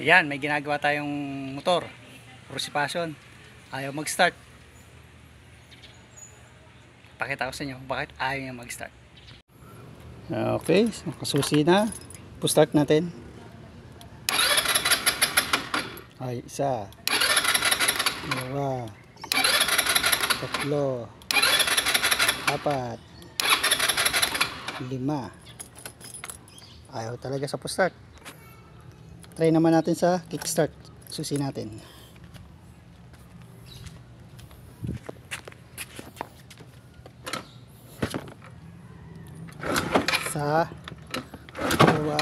Ayan, may ginagawa tayong motor. Rosy Passion. Ayaw mag-start. Pakita ko sa inyo bakit ayaw niya mag-start. Okay, nakasusi na. Start natin. Ay, isa. Dalawa. Tatlo. Apat. Lima. Ayaw talaga sa start. Try naman natin sa kickstart. Susi natin. Isa, dalawa,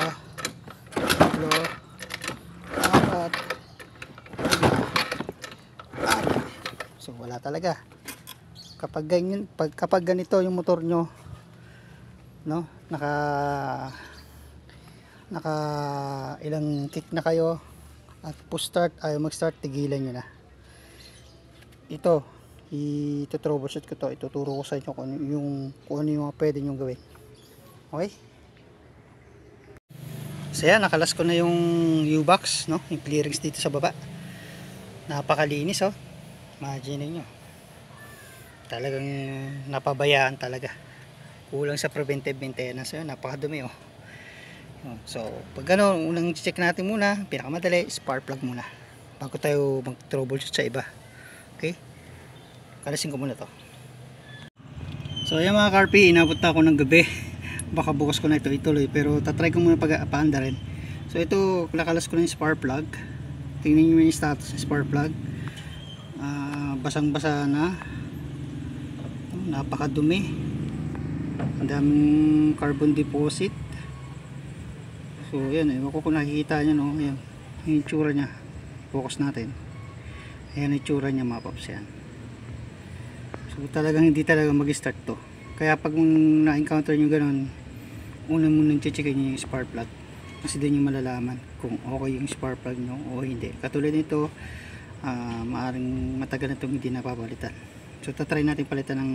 tatlo, apat, lima. So wala talaga. Kapag ganyan, kapag ganito yung motor nyo, no, naka ilang kick na kayo at push start, ayaw mag start, tigilan nyo na. Ito i-troubleshoot ko to, ituturo ko sa inyo kung ano yung mga pwede nyo gawin. Okay, so yan, nakalas ko na yung U-box, no, yung clearings dito sa baba. Napakalinis, oh. Imagine nyo, talagang napabayaan talaga, kulang sa preventive maintenance. Yun, napakadumi, oh. So pag ano, unang check natin muna, pinakamadali, spark plug muna bago tayo mag troubleshoot sa iba. Okay, kalasin ko muna to. So ayan mga karpi, inabot na ako ng gabi. Baka bukas ko na ito ituloy, pero tatry ko muna pag-apaanda rin. So ito, nakalas ko na yung spark plug. Tingnan nyo yung status ng spark plug. Basang basa na, napakadumi, ang daming carbon deposit. So yan, ewan ko kung nakikita nyo, no? Ayan, yung itsura nya. Focus natin. Ayan yung itsura nya, mga paps, yan. So talagang hindi talaga mag-start to. Kaya pag na-encounter nyo ganun, una muna checkin nyo yung spark plug, kasi doon yung malalaman kung okay yung spark plug nyo o hindi. Katulad nito, maaring matagal na itong hindi napapalitan. So tatry natin palitan ng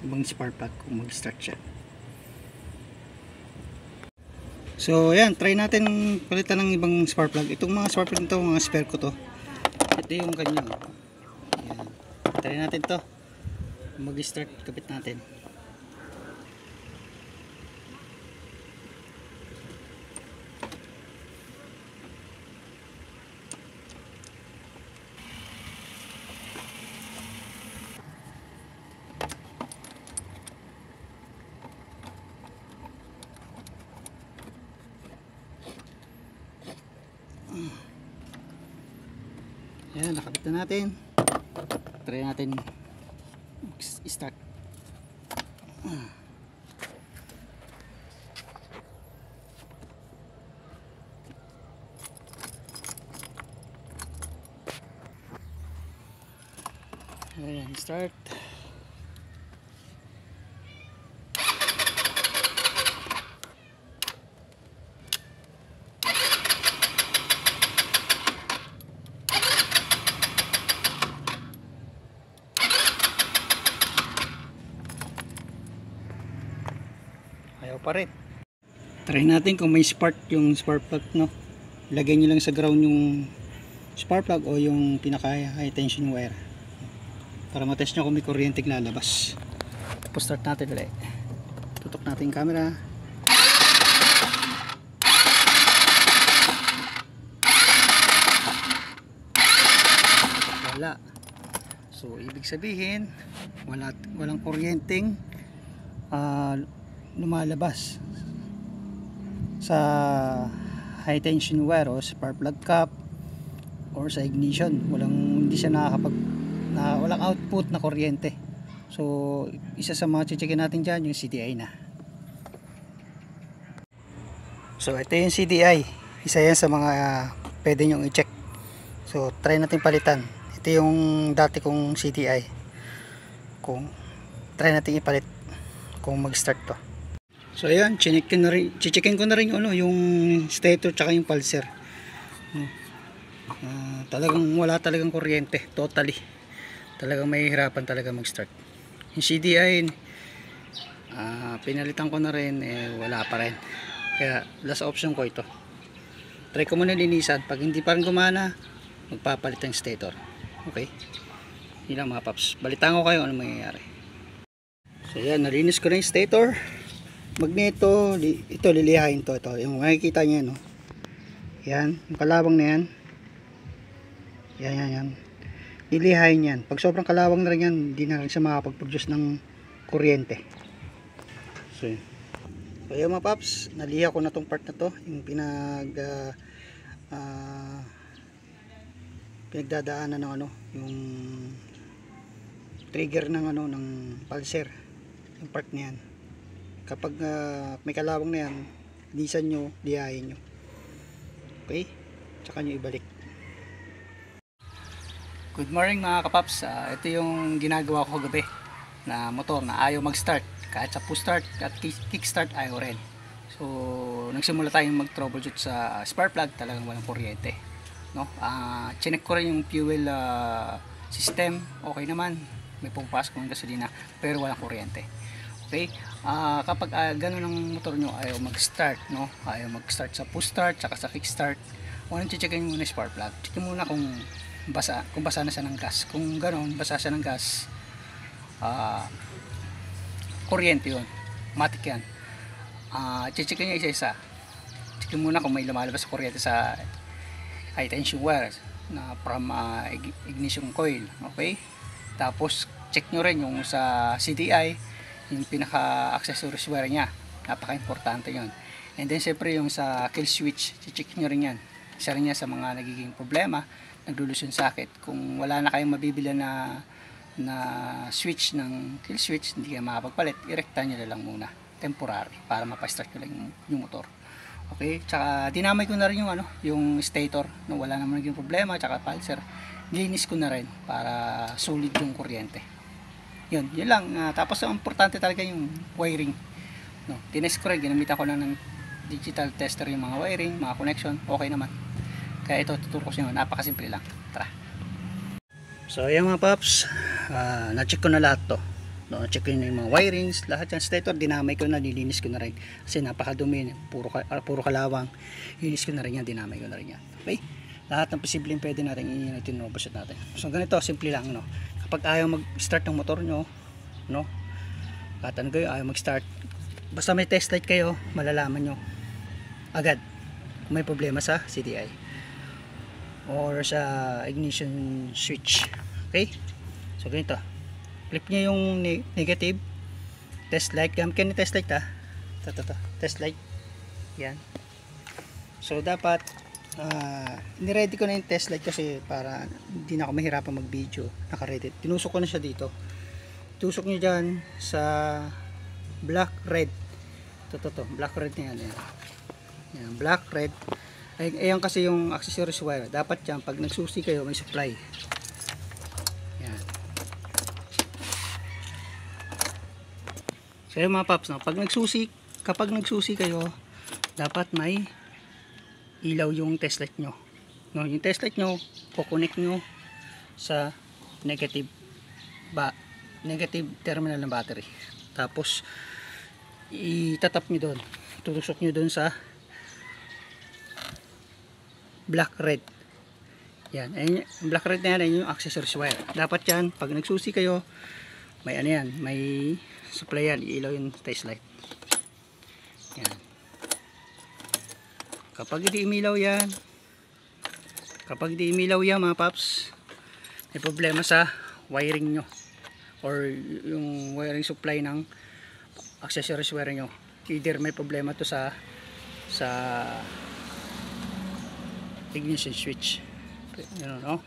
ibang spark plug kung mag-start siya. So ayan, try natin palitan ng ibang spark plug. Itong mga spark plug nito, mga spare ko to. Ito yung kanya. Ayan. Try natin to. Mag-start, kapit natin. Ayan, nakabit na natin. Try natin start. Ayan, start. Ayaw pa rin. Try natin kung may spark yung spark plug, no. Lagay nyo lang sa ground yung spark plug o yung pinaka high tension wire para matest nyo kung may kuryente lalabas. Tapos start natin ulit. Tutok natin yung camera. Wala. So ibig sabihin walang kuryenteng lumalabas sa high tension wire o spark plug cap or sa ignition. Hindi siya walang output na kuryente. So isa sa mga chichikin natin dyan yung CDI na. So ito yung CDI, isa yan sa mga pwede nyong i-check. So try natin palitan. Ito yung dati kong CDI, kung try natin ipalit kung mag-start to. So ayan, checkin ko na rin yung stator tsaka yung pulser. Talagang wala talagang kuryente, totally. Talagang mahihirapan talaga mag-start. Yung CDI, pinalitan ko na rin, wala pa rin. Kaya last option ko ito. try ko muna linisan. Pag hindi pa rin gumana, magpapalit ng stator. Okay, yun lang mga paps, balitaan ko kayo ano mangyayari. So yan, nalinis ko na yung stator, magneto. Ito lilihain to, ito yung makikita nyo, no? Yan, yung kalawang na yan, yan lilihain yan. Pag sobrang kalawang na rin yan, hindi na rin siya makapag-produce ng kuryente. So yun mga paps, naliha ko na tong part na to, yung pinagdadaanan ng ano, yung trigger ng ano, ng pulser, yung part na yan. Kapag may kalawang na yan, linisan nyo, lihain nyo. Okay, tsaka nyo ibalik. Good morning mga kapaps. Ito yung ginagawa ko kagabi na motor na ayaw mag start, kahit sa push start at kick start ayaw rin. So nagsimula tayong mag troubleshoot sa spark plug, talagang walang kuryente, no? Chinek ko rin yung fuel system, okay naman, may pumapasok ng gasolina pero walang kuryente. Okay, kapag gano'n ang motor nyo, ayaw mag start, no? Ayaw mag start sa push start tsaka sa kick start, unang checkin muna yung spark plug. Check muna kung basa na siya ng gas. Kung gano'n, basa siya ng gas, kuryente yun, matik yan. Checkin nyo isa-isa. Checkin muna kung may lumalabas sa kuryente sa high tension wires na from ignition coil. Okay, tapos check nyo rin yung sa CDI, yung pinaka accessories wire nya, napaka importante yun. And then syempre yung sa kill switch, check nyo rin yan. Isa rin yan sa mga nagiging problema, naglulusyon sakit. Kung wala na kayong mabibili na switch ng kill switch, hindi kayo makapagpalit, irekta nyo lang muna temporary para mapa-start nyo lang yung motor. Okay, tsaka dinamay ko na rin yung ano, yung stator na wala naman naging problema, tsaka pulser, nilinis ko na rin para solid yung kuryente. Yun lang. Tapos ang importante talaga yung wiring, no? Tinest ko rin, ginamitan ko lang ng digital tester yung mga wiring, mga connection, okay naman. Kaya ito tuturo ko sa inyo, napakasimple lang. Tara. So ayan mga paps, na-check ko na lahat to, no? Na-check ko yung mga wirings, lahat yung stator, dinamay ko na, nilinis ko na rin kasi napakadumi, puro kalawang. Linis ko na rin yan, dinamay ko na rin yan. Okay, lahat ng posibleng pwede natin i-troubleshoot natin. So ganito, simple lang, no? Kapag ayaw mag-start ng motor nyo, no, at ano kayo, ayaw mag-start, basta may test light kayo, malalaman nyo agad kung may problema sa CDI or sa ignition switch. Okay, so ganito, flip nyo yung negative test light, gamit kayo ni test light, test light yan. So dapat niready ko na yung test light kasi para hindi na ako mahirapan mag video, naka-ready. Tinusok ko na siya dito, tusok nyo dyan sa black red, to black red na yan, yan black red. Ayan kasi yung accessories wire, dapat yan pag nagsusi kayo may supply yan. So yung mga paps, no, kapag nagsusi kayo, dapat may ilaw yung test light nyo, no? Yung test light nyo, kukonek nyo sa negative terminal ng battery, tapos itatap nyo doon, tutusok nyo doon sa black red yan. Ayun, black red na yan, yung accessories wire. Dapat yan pag nagsusi kayo, may ano yan, may supply yan, ilaw yung test light yan. Kapag hindi umilaw yan, mga paps, may problema sa wiring nyo or yung wiring supply ng accessories wire nyo. Either may problema to sa ignition switch, no?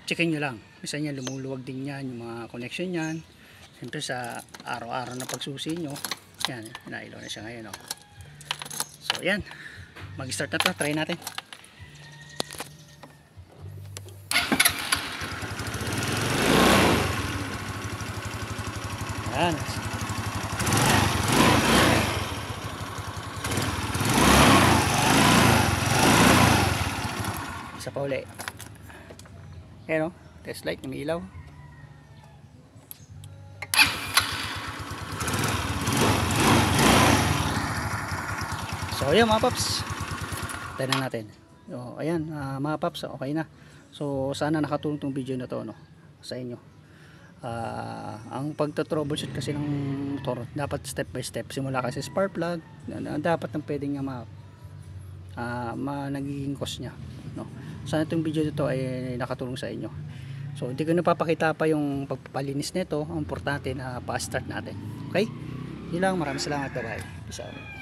Checkin nyo lang, minsan yan lumuluwag din yan yung mga connection yan. Siyempre sa araw-araw na pagsusi nyo yan, nailaw na siya ngayon, no? So yan, mag-start na to, try natin. Yan. Isa pa uli. Ayan o, test light, umiilaw. So ayan mga paps, tignan natin. Ayan, mga paps, okay na. So sana nakatulong tong video na to, no, sa inyo. Ang pagto-troubleshoot kasi ng motor dapat step by step, simula kasi spark plug dapat nang pwedeng nagiging cause nya, no. Sana itong video nito ay nakatulong sa inyo. So hindi ko napapakita pa yung pagpapalinis nito. Ang importante na pa-start natin. Okay, yun lang, maraming salamat, bye bye, peace out.